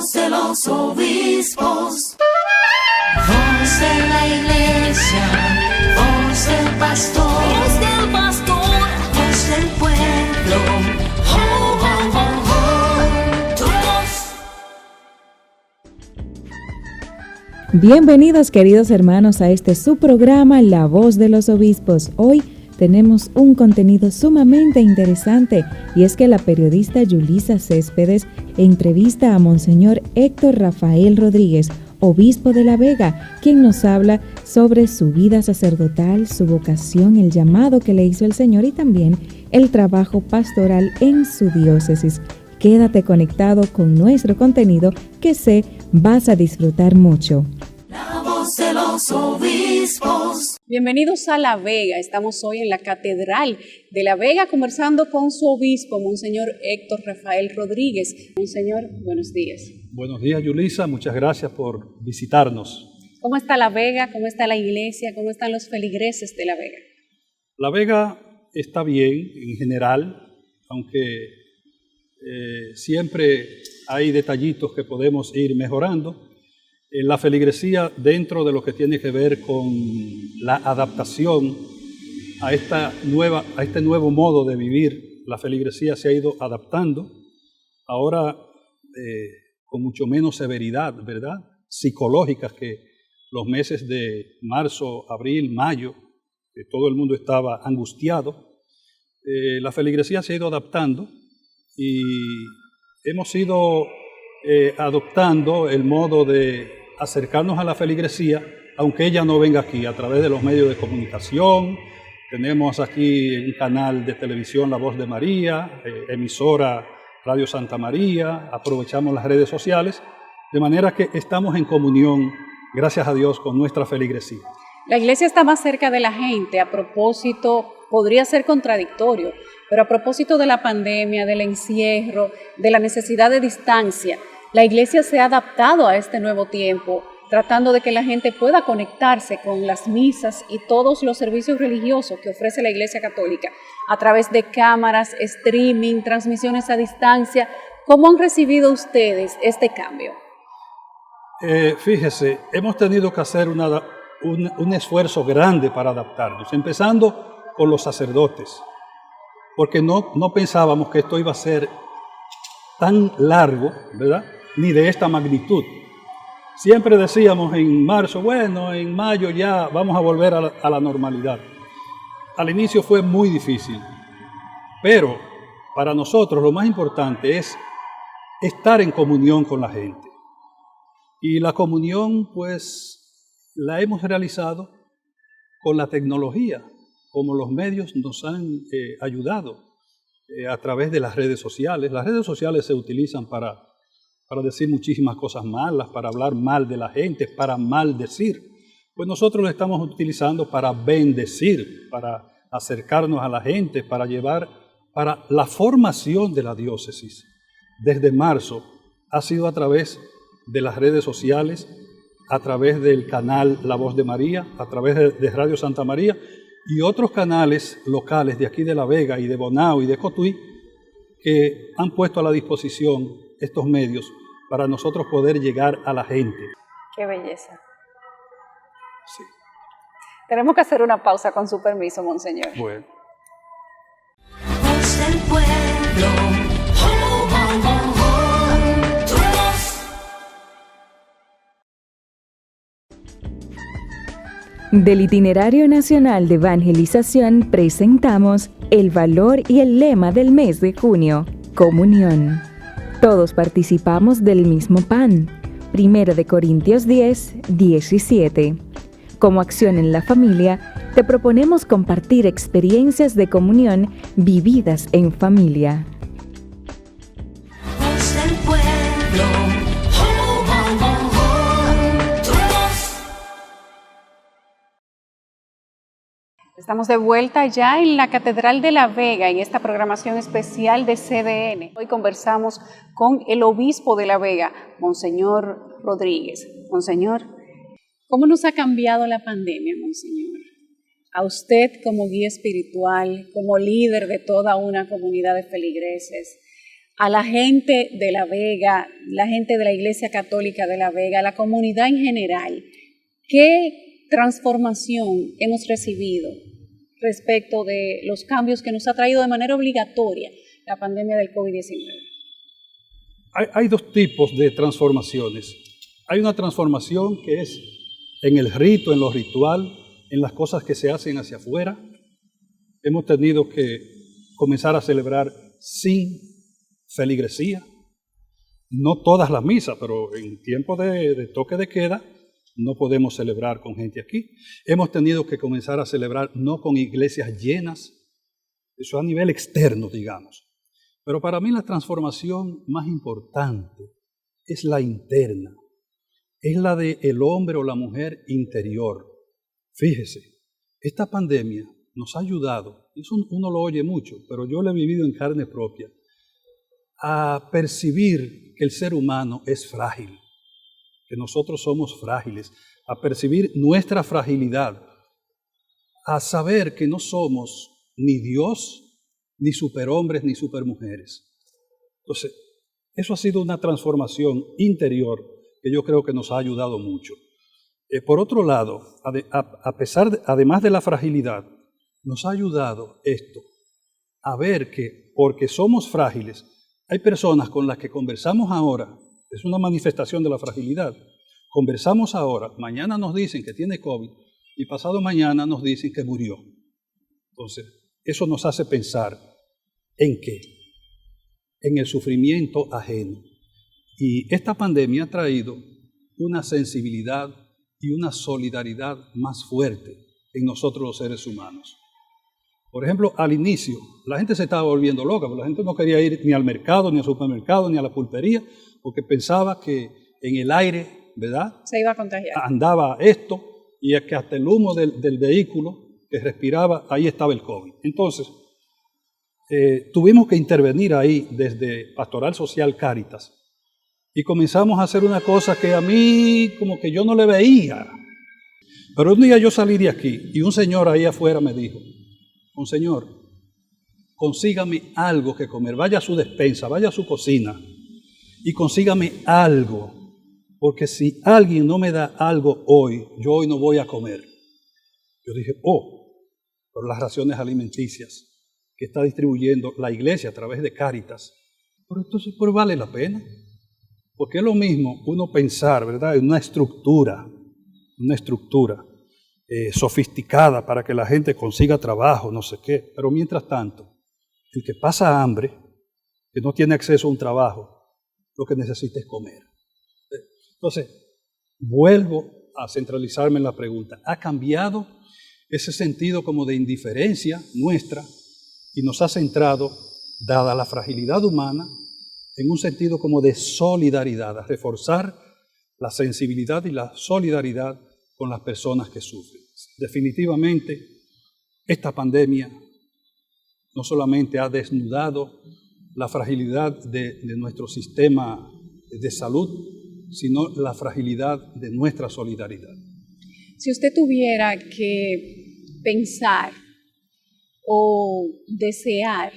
voz de los obispos. Voz de la iglesia, voz del pastor, voz del pueblo. Oh, oh, oh, oh, tu voz. Bienvenidos, queridos hermanos, a este su programa La Voz de los Obispos. Hoy tenemos un contenido sumamente interesante, y es que la periodista Yulisa Céspedes entrevista a Monseñor Héctor Rafael Rodríguez, obispo de La Vega, quien nos habla sobre su vida sacerdotal, su vocación, el llamado que le hizo el Señor y también el trabajo pastoral en su diócesis. Quédate conectado con nuestro contenido, que sé vas a disfrutar mucho. La voz de los obispos. Bienvenidos a La Vega. Estamos hoy en la Catedral de La Vega conversando con su obispo, Monseñor Héctor Rafael Rodríguez. Monseñor, buenos días. Buenos días, Yulisa. Muchas gracias por visitarnos. ¿Cómo está La Vega? ¿Cómo está la iglesia? ¿Cómo están los feligreses de La Vega? La Vega está bien en general, aunque siempre hay detallitos que podemos ir mejorando. La feligresía, dentro de lo que tiene que ver con la adaptación a este nuevo modo de vivir, la feligresía se ha ido adaptando, ahora con mucho menos severidad, ¿verdad?, psicológicas que los meses de marzo, abril, mayo, que todo el mundo estaba angustiado. La feligresía se ha ido adaptando y hemos ido adoptando el modo de acercarnos a la feligresía, aunque ella no venga aquí, a través de los medios de comunicación. Tenemos aquí un canal de televisión, La Voz de María, emisora Radio Santa María, aprovechamos las redes sociales, de manera que estamos en comunión, gracias a Dios, con nuestra feligresía. La iglesia está más cerca de la gente. A propósito, podría ser contradictorio, pero a propósito de la pandemia, del encierro, de la necesidad de distancia, la iglesia se ha adaptado a este nuevo tiempo, tratando de que la gente pueda conectarse con las misas y todos los servicios religiosos que ofrece la Iglesia Católica a través de cámaras, streaming, transmisiones a distancia. ¿Cómo han recibido ustedes este cambio? Fíjese, hemos tenido que hacer un esfuerzo grande para adaptarnos, empezando con los sacerdotes, porque no pensábamos que esto iba a ser tan largo, ¿verdad?, ni de esta magnitud. Siempre decíamos en marzo, bueno, en mayo ya vamos a volver a la normalidad. Al inicio fue muy difícil, pero para nosotros lo más importante es estar en comunión con la gente. Y la comunión, pues, la hemos realizado con la tecnología, como los medios nos han ayudado a través de las redes sociales. Las redes sociales se utilizan para decir muchísimas cosas malas, para hablar mal de la gente, para maldecir. Pues nosotros lo estamos utilizando para bendecir, para acercarnos a la gente, para la formación de la diócesis. Desde marzo ha sido a través de las redes sociales, a través del canal La Voz de María, a través de Radio Santa María y otros canales locales de aquí de La Vega y de Bonao y de Cotuí, que han puesto a la disposición estos medios para nosotros poder llegar a la gente. ¡Qué belleza! Sí. Tenemos que hacer una pausa, con su permiso, Monseñor. Bueno. Voz del pueblo. Oh, oh, oh, oh, tu voz. Del Itinerario Nacional de Evangelización presentamos el valor y el lema del mes de junio: comunión. Todos participamos del mismo pan. 1 Corintios 10, 17. Como acción en la familia, te proponemos compartir experiencias de comunión vividas en familia. Voz del pueblo. Oh, oh, oh, oh, tu voz. Estamos de vuelta ya en la Catedral de La Vega, en esta programación especial de CDN. Hoy conversamos con el obispo de La Vega, Monseñor Rodríguez. Monseñor, ¿cómo nos ha cambiado la pandemia, Monseñor? A usted como guía espiritual, como líder de toda una comunidad de feligreses, a la gente de La Vega, la gente de la Iglesia Católica de La Vega, a la comunidad en general, ¿qué transformación hemos recibido respecto de los cambios que nos ha traído de manera obligatoria la pandemia del COVID-19? Hay dos tipos de transformaciones. Hay una transformación que es en el rito, en lo ritual, en las cosas que se hacen hacia afuera. Hemos tenido que comenzar a celebrar sin feligresía. No todas las misas, pero en tiempo de toque de queda no podemos celebrar con gente aquí. Hemos tenido que comenzar a celebrar no con iglesias llenas, eso a nivel externo, digamos. Pero para mí la transformación más importante es la interna, es la del hombre o la mujer interior. Fíjese, esta pandemia nos ha ayudado, eso uno lo oye mucho, pero yo lo he vivido en carne propia, a percibir que el ser humano es frágil, que nosotros somos frágiles, a percibir nuestra fragilidad, a saber que no somos ni Dios, ni superhombres, ni supermujeres. Entonces, eso ha sido una transformación interior que yo creo que nos ha ayudado mucho. Por otro lado, además de la fragilidad, nos ha ayudado esto a ver que, porque somos frágiles, hay personas con las que conversamos ahora, es una manifestación de la fragilidad. Conversamos ahora, mañana nos dicen que tiene COVID y pasado mañana nos dicen que murió. Entonces, eso nos hace pensar ¿en qué? En el sufrimiento ajeno. Y esta pandemia ha traído una sensibilidad y una solidaridad más fuerte en nosotros los seres humanos. Por ejemplo, al inicio, la gente se estaba volviendo loca, porque la gente no quería ir ni al mercado, ni al supermercado, ni a la pulpería, porque pensaba que en el aire, ¿verdad?, se iba a contagiar. Andaba esto, y que hasta el humo del vehículo que respiraba, ahí estaba el COVID. Entonces, tuvimos que intervenir ahí desde Pastoral Social Cáritas, y comenzamos a hacer una cosa que a mí como que yo no le veía. Pero un día yo salí de aquí, y un señor ahí afuera me dijo, Monseñor, consígame algo que comer, vaya a su despensa, vaya a su cocina y consígame algo, porque si alguien no me da algo hoy, yo hoy no voy a comer. Yo dije, por las raciones alimenticias que está distribuyendo la iglesia a través de Cáritas, pero entonces pues vale la pena, porque es lo mismo uno pensar, ¿verdad?, en una estructura sofisticada para que la gente consiga trabajo, no sé qué. Pero mientras tanto, el que pasa hambre, que no tiene acceso a un trabajo, lo que necesita es comer. Entonces, vuelvo a centralizarme en la pregunta. ¿Ha cambiado ese sentido como de indiferencia nuestra y nos ha centrado, dada la fragilidad humana, en un sentido como de solidaridad, a reforzar la sensibilidad y la solidaridad con las personas que sufren? Definitivamente, esta pandemia no solamente ha desnudado la fragilidad de nuestro sistema de salud, sino la fragilidad de nuestra solidaridad. Si usted tuviera que pensar o desear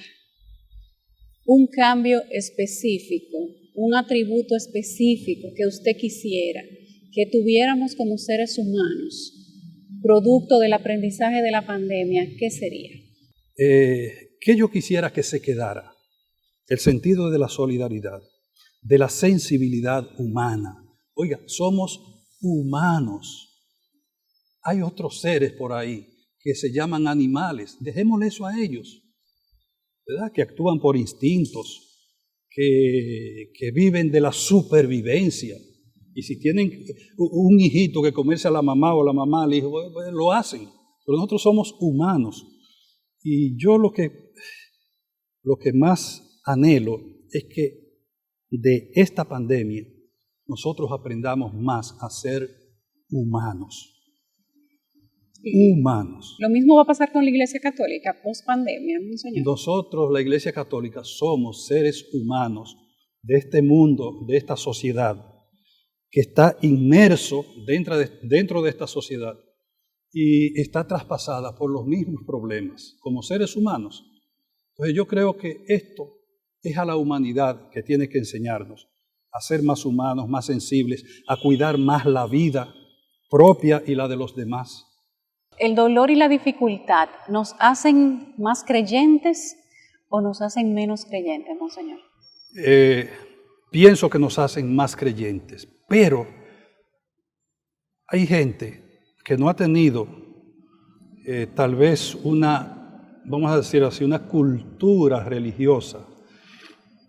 un cambio específico, un atributo específico que usted quisiera que tuviéramos como seres humanos, producto del aprendizaje de la pandemia, ¿qué sería? ¿Qué yo quisiera que se quedara? El sentido de la solidaridad, de la sensibilidad humana. Oiga, somos humanos. Hay otros seres por ahí que se llaman animales. Dejémosle eso a ellos, ¿verdad?, que actúan por instintos, que viven de la supervivencia. Y si tienen un hijito que comerse a la mamá o la mamá al hijo, pues lo hacen. Pero nosotros somos humanos. Y yo lo que más anhelo es que de esta pandemia nosotros aprendamos más a ser humanos. Humanos. Lo mismo va a pasar con la Iglesia Católica post pandemia, Monseñor. Nosotros, la Iglesia Católica, somos seres humanos de este mundo, de esta sociedad, que está inmerso dentro de esta sociedad y está traspasada por los mismos problemas como seres humanos. Entonces yo creo que es a la humanidad que tiene que enseñarnos a ser más humanos, más sensibles, a cuidar más la vida propia y la de los demás. ¿El dolor y la dificultad nos hacen más creyentes o nos hacen menos creyentes, Monseñor? Pienso que nos hacen más creyentes, pero hay gente que no ha tenido tal vez una, vamos a decir así, una cultura religiosa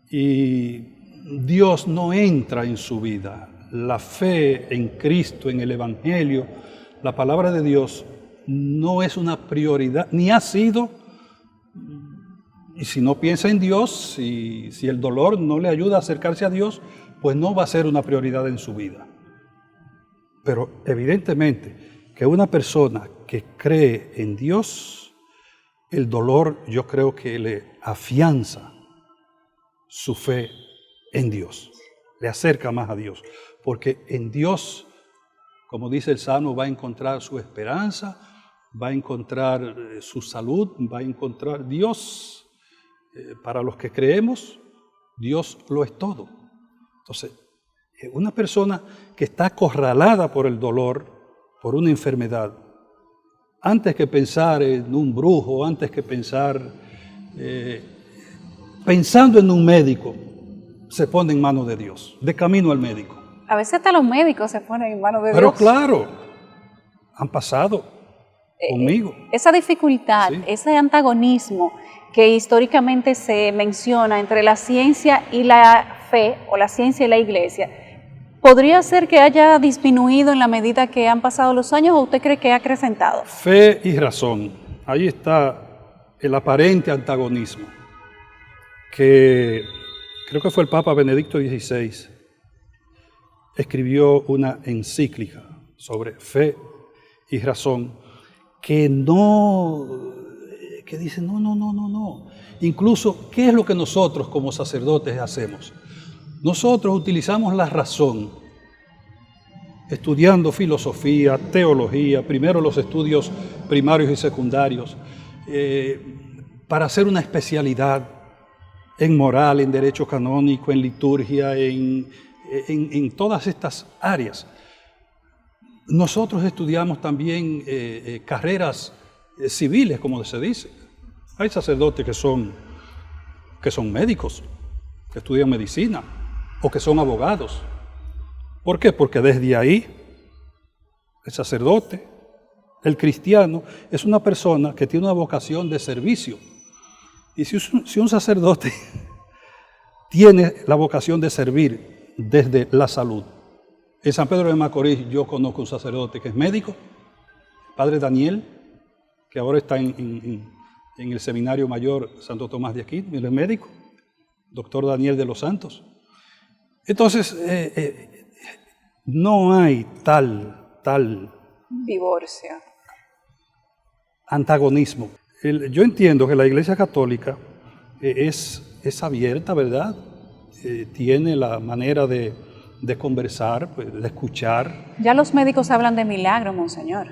y Dios no entra en su vida. La fe en Cristo, en el Evangelio, la palabra de Dios no es una prioridad, ni ha sido. Y si no piensa en Dios, si el dolor no le ayuda a acercarse a Dios, pues no va a ser una prioridad en su vida. Pero evidentemente que una persona que cree en Dios, el dolor yo creo que le afianza su fe en Dios, le acerca más a Dios, porque en Dios, como dice el Salmo, va a encontrar su esperanza, va a encontrar su salud, va a encontrar Dios. Para los que creemos, Dios lo es todo. Entonces, una persona que está acorralada por el dolor, por una enfermedad, antes que pensar en un brujo, antes que pensar, pensando en un médico, se pone en manos de Dios, de camino al médico. A veces hasta los médicos se ponen en manos de Pero Dios. claro, han pasado conmigo. Esa dificultad, Sí. ese antagonismo que históricamente se menciona entre la ciencia y la fe, o la ciencia y la iglesia, ¿podría ser que haya disminuido en la medida que han pasado los años o usted cree que ha acrecentado? Fe y razón. Ahí está el aparente antagonismo que creo que fue el Papa Benedicto XVI escribió una encíclica sobre fe y razón que dice no. Incluso, ¿qué es lo que nosotros como sacerdotes hacemos? Nosotros utilizamos la razón estudiando filosofía, teología, primero los estudios primarios y secundarios, para hacer una especialidad en moral, en derecho canónico, en liturgia, en todas estas áreas. Nosotros estudiamos también carreras civiles, como se dice. Hay sacerdotes que son médicos, que estudian medicina, o que son abogados. ¿Por qué? Porque desde ahí el sacerdote, el cristiano, es una persona que tiene una vocación de servicio. Y si un sacerdote tiene la vocación de servir desde la salud. En San Pedro de Macorís yo conozco un sacerdote que es médico, Padre Daniel, que ahora está en el Seminario Mayor Santo Tomás de Aquino, él es médico, doctor Daniel de los Santos. Entonces, no hay tal Divorcio. antagonismo. Yo entiendo que la Iglesia Católica es abierta, ¿verdad? Tiene la manera de conversar, pues, de escuchar. Ya los médicos hablan de milagro, Monseñor.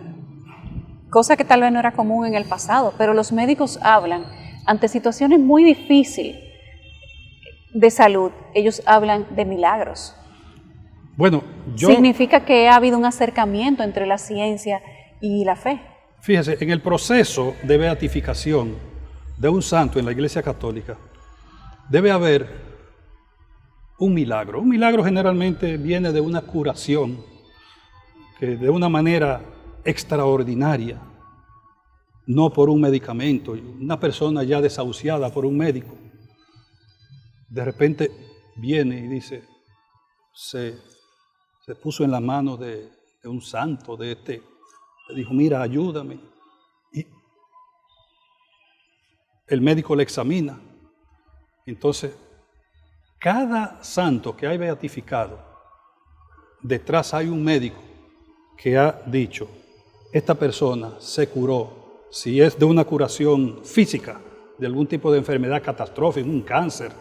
Cosa que tal vez no era común en el pasado, pero los médicos hablan ante situaciones muy difíciles de salud, ellos hablan de milagros. Bueno, Significa que ha habido un acercamiento entre la ciencia y la fe. Fíjese, en el proceso de beatificación de un santo en la Iglesia Católica, debe haber un milagro. Un milagro generalmente viene de una curación, que de una manera extraordinaria, no por un medicamento. Una persona ya desahuciada por un médico, de repente viene y dice, se puso en las manos de un santo, le dijo, mira, ayúdame. Y el médico le examina. Entonces, cada santo que hay beatificado, detrás hay un médico que ha dicho, esta persona se curó, si es de una curación física, de algún tipo de enfermedad catastrófica, un cáncer,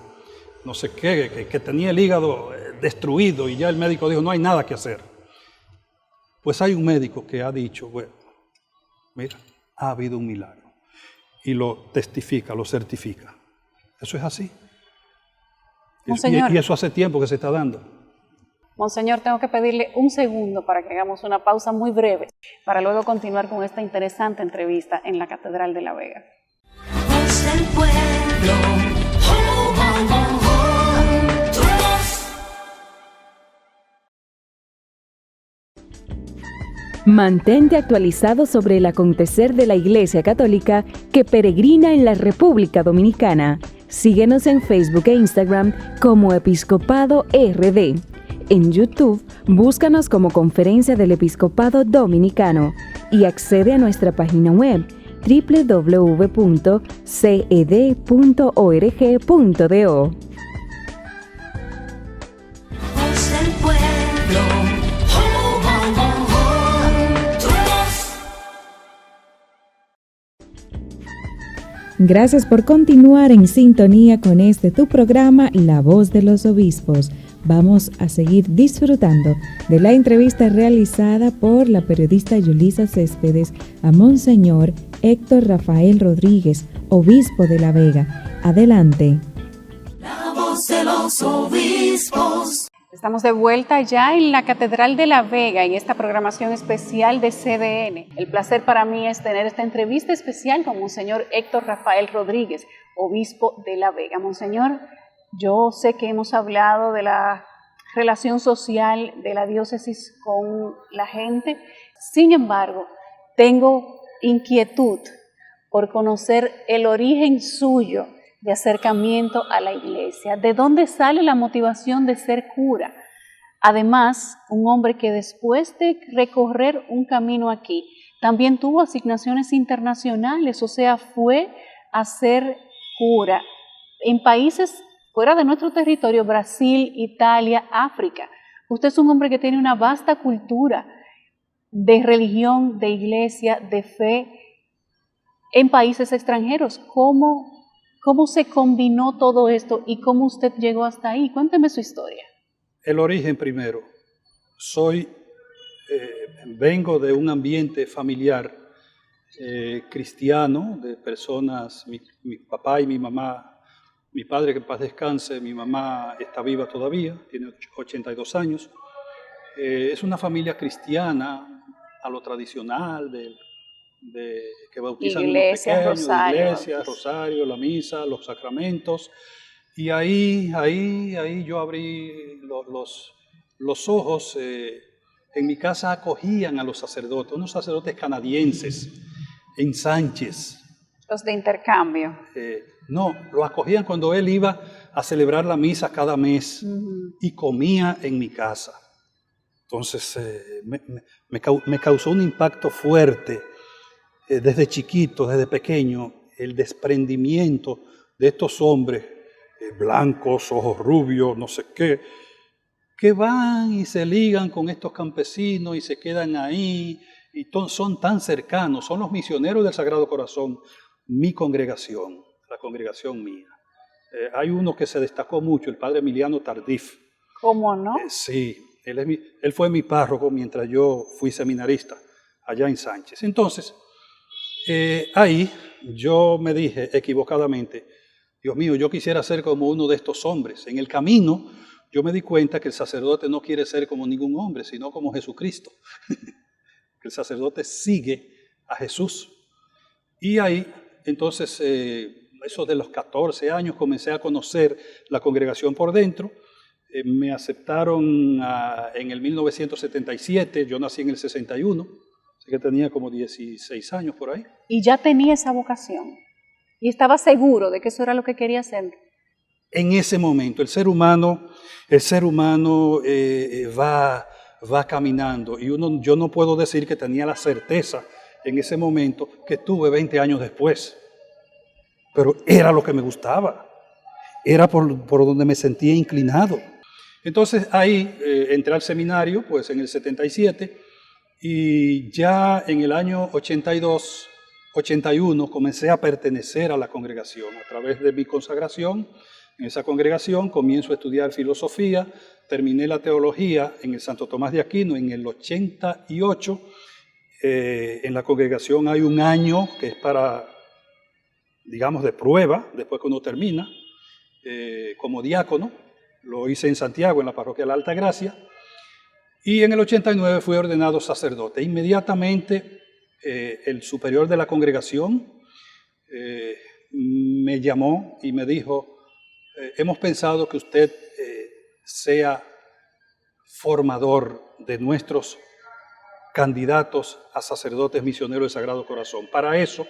no sé qué, que tenía el hígado destruido y ya el médico dijo, no hay nada que hacer. Pues hay un médico que ha dicho, bueno, mira, ha habido un milagro. Y lo testifica, lo certifica. Eso es así. Monseñor. Y eso hace tiempo que se está dando. Monseñor, tengo que pedirle un segundo para que hagamos una pausa muy breve, para luego continuar con esta interesante entrevista en la Catedral de La Vega. Voz del pueblo. Oh, oh, oh, oh. Tu voz. Mantente actualizado sobre el acontecer de la Iglesia Católica que peregrina en la República Dominicana. Síguenos en Facebook e Instagram como Episcopado RD. En YouTube, búscanos como Conferencia del Episcopado Dominicano y accede a nuestra página web www.ced.org.do. Voz del pueblo. Oh, oh, oh, oh. Tu voz. Gracias por continuar en sintonía con tu programa La Voz de los Obispos. Vamos a seguir disfrutando de la entrevista realizada por la periodista Yulisa Céspedes a Monseñor Héctor Rafael Rodríguez, obispo de La Vega. Adelante. La voz de los obispos. Estamos de vuelta ya en la Catedral de La Vega, en esta programación especial de CDN. El placer para mí es tener esta entrevista especial con Monseñor Héctor Rafael Rodríguez, obispo de La Vega. Monseñor, yo sé que hemos hablado de la relación social de la diócesis con la gente. Sin embargo, tengo inquietud por conocer el origen suyo de acercamiento a la iglesia. ¿De dónde sale la motivación de ser cura? Además, un hombre que después de recorrer un camino aquí, también tuvo asignaciones internacionales, o sea, fue a ser cura en países fuera de nuestro territorio, Brasil, Italia, África. Usted es un hombre que tiene una vasta cultura de religión, de iglesia, de fe en países extranjeros. ¿Cómo se combinó todo esto y cómo usted llegó hasta ahí? Cuénteme su historia. El origen primero. Vengo de un ambiente familiar cristiano, de personas, mi papá y mi mamá. Mi padre, que en paz descanse, mi mamá está viva todavía, tiene 82 años. Es una familia cristiana, a lo tradicional, que bautizan Iglesia, a los pequeños, rosario. iglesia, rosario, la misa, los sacramentos. Y ahí yo abrí los ojos. En mi casa acogían a los sacerdotes, unos sacerdotes canadienses, en Sánchez. Los de intercambio. No, lo acogían cuando él iba a celebrar la misa cada mes y comía en mi casa. Entonces me causó un impacto fuerte desde chiquito, desde pequeño, el desprendimiento de estos hombres blancos, ojos rubios, no sé qué, que van y se ligan con estos campesinos y se quedan ahí y son tan cercanos, son los misioneros del Sagrado Corazón, mi congregación. La congregación mía. Hay uno que se destacó mucho, el padre Emiliano Tardif. ¿Cómo no? Sí, él fue mi párroco mientras yo fui seminarista allá en Sánchez. Entonces, ahí yo me dije equivocadamente, Dios mío, yo quisiera ser como uno de estos hombres. En el camino yo me di cuenta que el sacerdote no quiere ser como ningún hombre, sino como Jesucristo. Que el sacerdote sigue a Jesús. Y ahí, entonces, eso de los 14 años comencé a conocer la congregación por dentro. Me aceptaron en el 1977, yo nací en el 61, así que tenía como 16 años por ahí. Y ya tenía esa vocación. Y estaba seguro de que eso era lo que quería hacer. En ese momento, el ser humano va caminando. Y yo no puedo decir que tenía la certeza en ese momento que tuve 20 años después. Pero era lo que me gustaba, era por donde me sentía inclinado. Entonces ahí entré al seminario, pues en el 77, y ya en el año 82, 81 comencé a pertenecer a la congregación. A través de mi consagración en esa congregación comienzo a estudiar filosofía, terminé la teología en el Santo Tomás de Aquino en el 88. En la congregación hay un año que es para, digamos, de prueba, después que uno termina, como diácono. Lo hice en Santiago, en la parroquia de la Altagracia. Y en el 89 fui ordenado sacerdote. Inmediatamente el superior de la congregación me llamó y me dijo, hemos pensado que usted sea formador de nuestros candidatos a sacerdotes misioneros del Sagrado Corazón. Para eso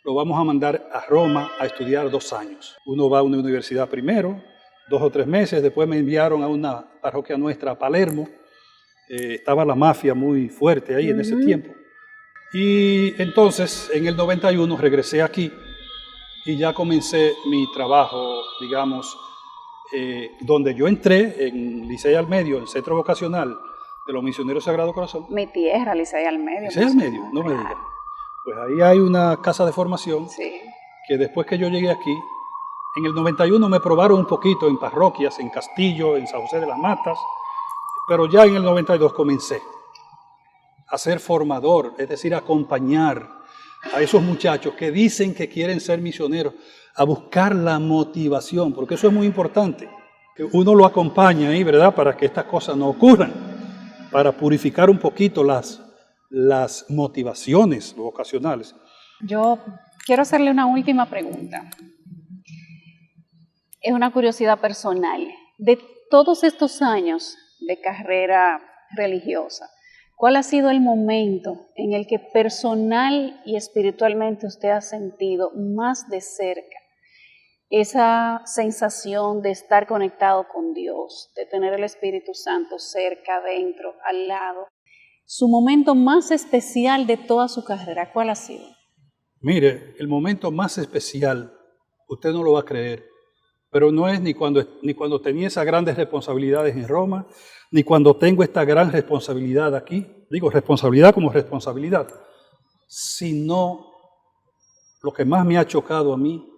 lo vamos a mandar a Roma a estudiar 2 años. Uno va a una universidad primero, 2 o 3 meses, después me enviaron a una parroquia nuestra, a Palermo. Estaba la mafia muy fuerte ahí en ese tiempo. Y entonces, en el 91, regresé aquí y ya comencé mi trabajo, digamos, donde yo entré, en Licey al Medio, el Centro Vocacional de los Misioneros Sagrado Corazón. Mi tierra, Licey al Medio. Licey al Medio, no me digas. Pues ahí hay una casa de formación que después que yo llegué aquí, en el 91 me probaron un poquito en parroquias, en Castillo, en San José de las Matas, pero ya en el 92 comencé a ser formador, es decir, a acompañar a esos muchachos que dicen que quieren ser misioneros, a buscar la motivación, porque eso es muy importante, que uno lo acompaña ahí, ¿verdad?, para que estas cosas no ocurran, para purificar un poquito las motivaciones vocacionales. Yo quiero hacerle una última pregunta. Es una curiosidad personal. De todos estos años de carrera religiosa, ¿cuál ha sido el momento en el que personal y espiritualmente usted ha sentido más de cerca esa sensación de estar conectado con Dios, de tener el Espíritu Santo cerca, dentro, al lado? Su momento más especial de toda su carrera, ¿cuál ha sido? Mire, el momento más especial, usted no lo va a creer, pero no es ni cuando tenía esas grandes responsabilidades en Roma, ni cuando tengo esta gran responsabilidad aquí, digo responsabilidad como responsabilidad, sino lo que más me ha chocado a mí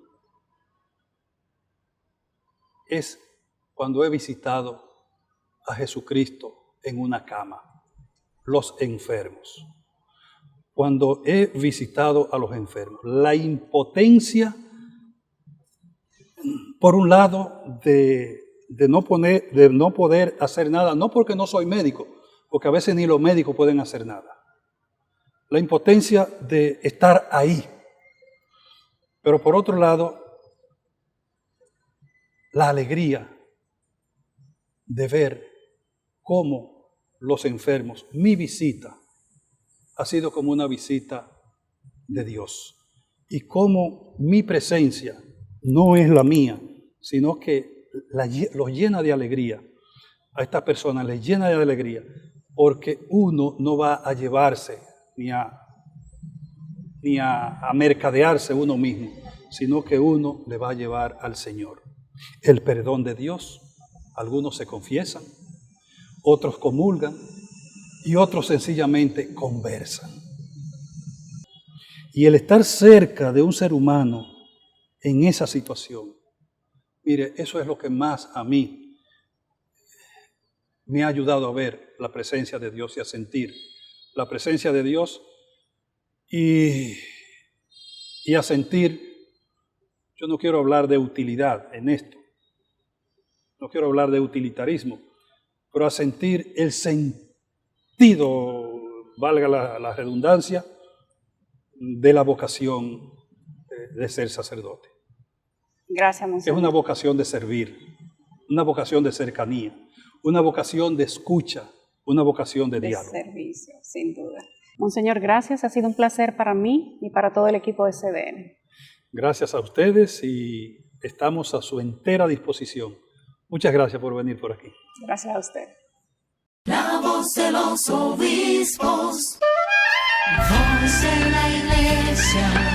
es cuando he visitado a Jesucristo en una cama, los enfermos. Cuando he visitado a los enfermos, la impotencia, por un lado, de no poder hacer nada, no porque no soy médico, porque a veces ni los médicos pueden hacer nada. La impotencia de estar ahí. Pero por otro lado, la alegría de ver cómo los enfermos, mi visita, ha sido como una visita de Dios. Y cómo mi presencia no es la mía, sino que los llena de alegría. A estas personas les llena de alegría, porque uno no va a llevarse ni a mercadearse uno mismo, sino que uno le va a llevar al Señor. El perdón de Dios, algunos se confiesan, otros comulgan y otros sencillamente conversan. Y el estar cerca de un ser humano en esa situación, mire, eso es lo que más a mí me ha ayudado a ver la presencia de Dios y a sentir la presencia de Dios y a sentir. Yo no quiero hablar de utilidad en esto, no quiero hablar de utilitarismo, pero a sentir el sentido, valga la redundancia, de la vocación de ser sacerdote. Gracias, Monseñor. Es una vocación de servir, una vocación de cercanía, una vocación de escucha, una vocación de diálogo. De servicio, sin duda. Monseñor, gracias. Ha sido un placer para mí y para todo el equipo de CDN. Gracias a ustedes y estamos a su entera disposición. Muchas gracias por venir por aquí. Gracias a usted. La voz de los obispos, voz de la iglesia.